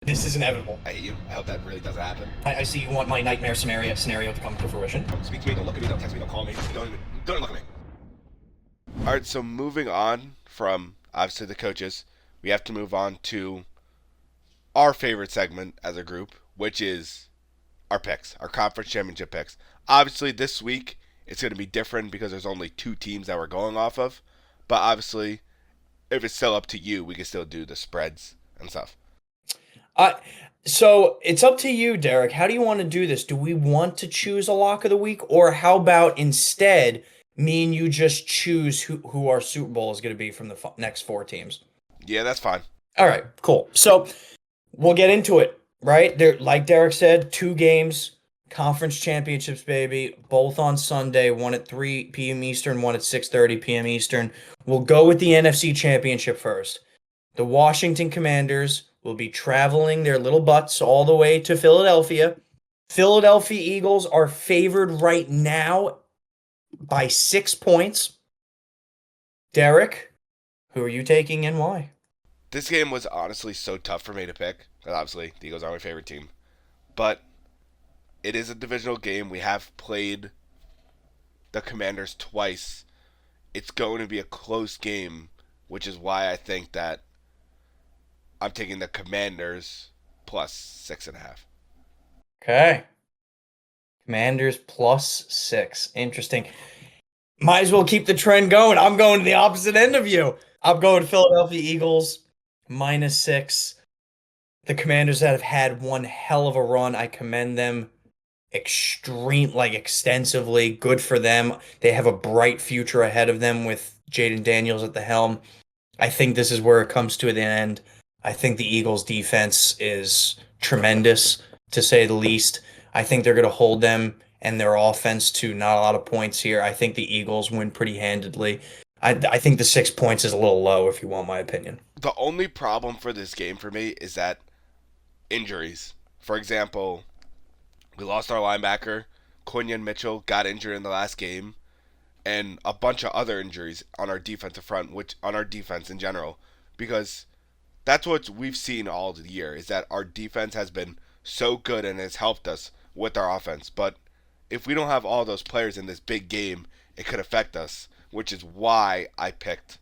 This is inevitable. I hate you. I hope that really doesn't happen. I see you want my nightmare scenario to come to fruition. Don't speak to me. Don't look at me. Don't text me. Don't call me. Don't look at me. All right. So moving on from obviously the coaches, we have to move on to our favorite segment as a group, which is our picks, our conference championship picks. Obviously, this week it's going to be different because there's only two teams that we're going off of. But obviously, if it's still up to you, we can still do the spreads and stuff. Uh, so it's up to you, Derek. How do you want to do this? Do we want to choose a lock of the week, or how about instead me and you just choose who our Super Bowl is going to be from the next four teams? Yeah, that's fine. All right, cool. So we'll get into it, right? There, like Derek said, two games, conference championships, baby, both on Sunday, one at 3 p.m. Eastern, one at 6:30 p.m. Eastern. We'll go with the NFC Championship first. The Washington Commanders will be traveling their little butts all the way to Philadelphia. Philadelphia Eagles are favored right now by 6 points. Derek, who are you taking and why? This game was honestly so tough for me to pick. Because obviously, the Eagles are my favorite team. But it is a divisional game. We have played the Commanders twice. It's going to be a close game, which is why I think that I'm taking the Commanders plus 6.5. Okay. Commanders plus 6. Interesting. Might as well keep the trend going. I'm going to the opposite end of you. I'm going Philadelphia Eagles minus 6. The Commanders that have had one hell of a run. I commend them extensively. Good for them. They have a bright future ahead of them with Jaden Daniels at the helm. I think this is where it comes to the end. I think the Eagles defense is tremendous, to say the least. I think they're going to hold them and their offense to not a lot of points here. I think the Eagles win pretty handedly. I think the 6 points is a little low, if you want my opinion. The only problem for this game for me is that injuries. For example, we lost our linebacker. Quinion Mitchell got injured in the last game, and a bunch of other injuries on our defensive front, which on our defense in general, because that's what we've seen all the year is that our defense has been so good and has helped us with our offense. But if we don't have all those players in this big game, it could affect us, which is why I picked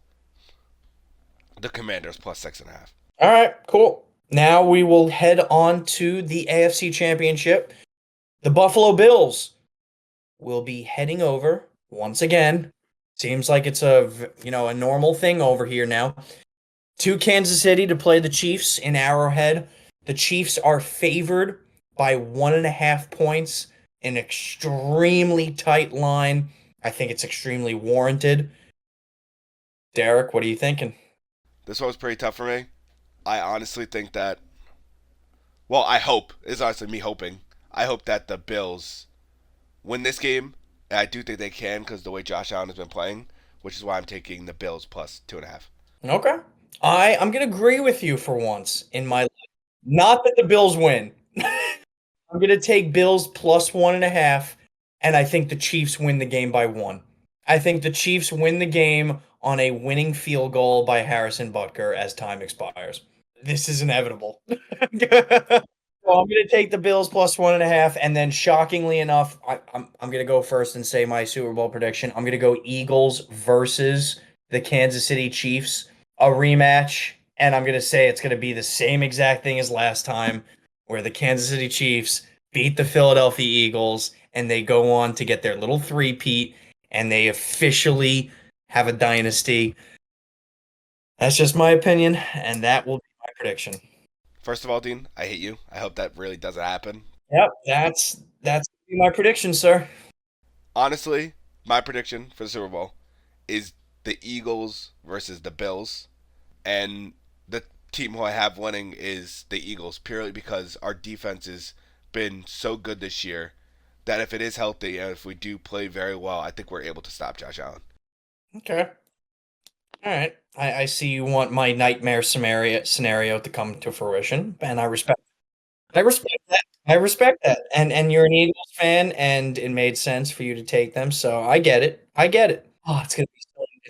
the Commanders plus 6.5. All right, cool. Now we will head on to the AFC Championship. The Buffalo Bills will be heading over once again. Seems like it's a normal thing over here now. To Kansas City to play the Chiefs in Arrowhead. The Chiefs are favored by 1.5 points. An extremely tight line. I think it's extremely warranted. Derek, what are you thinking? This one was pretty tough for me. I honestly think that, well, I hope, it's honestly me hoping, I hope that the Bills win this game. And I do think they can because the way Josh Allen has been playing, which is why I'm taking the Bills plus 2.5. Okay. I'm gonna agree with you for once in my life. Not that the Bills win. I'm gonna take Bills plus 1.5, and I think the Chiefs win the game by one. I think the Chiefs win the game on a winning field goal by Harrison Butker as time expires. This is inevitable. So I'm gonna take the Bills plus 1.5, and then shockingly enough, I'm gonna go first and say my Super Bowl prediction. I'm gonna go Eagles versus the Kansas City Chiefs, a rematch, and I'm gonna say it's gonna be the same exact thing as last time, where the Kansas City Chiefs beat the Philadelphia Eagles, and they go on to get their little three-peat, and they officially have a dynasty. That's just my opinion, and that will be my prediction. First of all, Dean, I hate you. I hope that really doesn't happen. Yep, that's my prediction, sir. Honestly, my prediction for the Super Bowl is the Eagles versus the Bills. And the team who I have winning is the Eagles, purely because our defense has been so good this year that if it is healthy and if we do play very well, I think we're able to stop Josh Allen. Okay. All right. I see you want my nightmare scenario to come to fruition, and I respect that. I respect that. And you're an Eagles fan, and it made sense for you to take them, so I get it. I get it. Oh, it's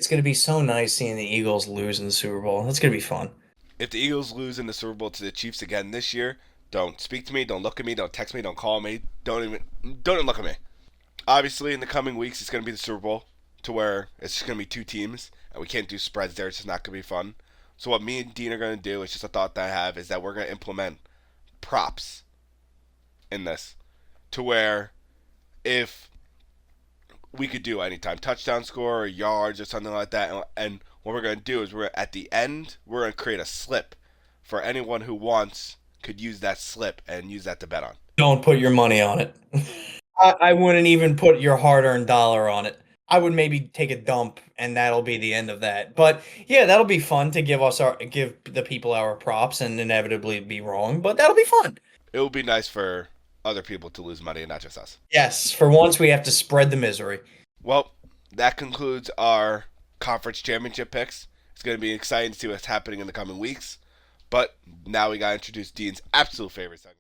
gonna be so nice seeing the Eagles lose in the Super Bowl. That's gonna be fun. If the Eagles lose in the Super Bowl to the Chiefs again this year, don't speak to me, don't look at me, don't text me, don't call me, don't even look at me. Obviously, in the coming weeks, it's going to be the Super Bowl, to where it's just going to be two teams, and we can't do spreads there. It's just not going to be fun. So what me and Dean are going to do, it's just a thought that I have, is that we're going to implement props in this, to where if we could do anytime touchdown score or yards or something like that, and what we're going to do is at the end, we're going to create a slip for anyone who wants could use that slip and use that to bet on. Don't put your money on it. I wouldn't even put your hard-earned dollar on it. I would maybe take a dump, and that'll be the end of that. But yeah, that'll be fun to give the people our props and inevitably be wrong. But that'll be fun. It would be nice for other people to lose money and not just us. Yes, for once we have to spread the misery. Well, that concludes our conference championship picks. It's going to be exciting to see what's happening in the coming weeks. But now we got to introduce Dean's absolute favorite segment.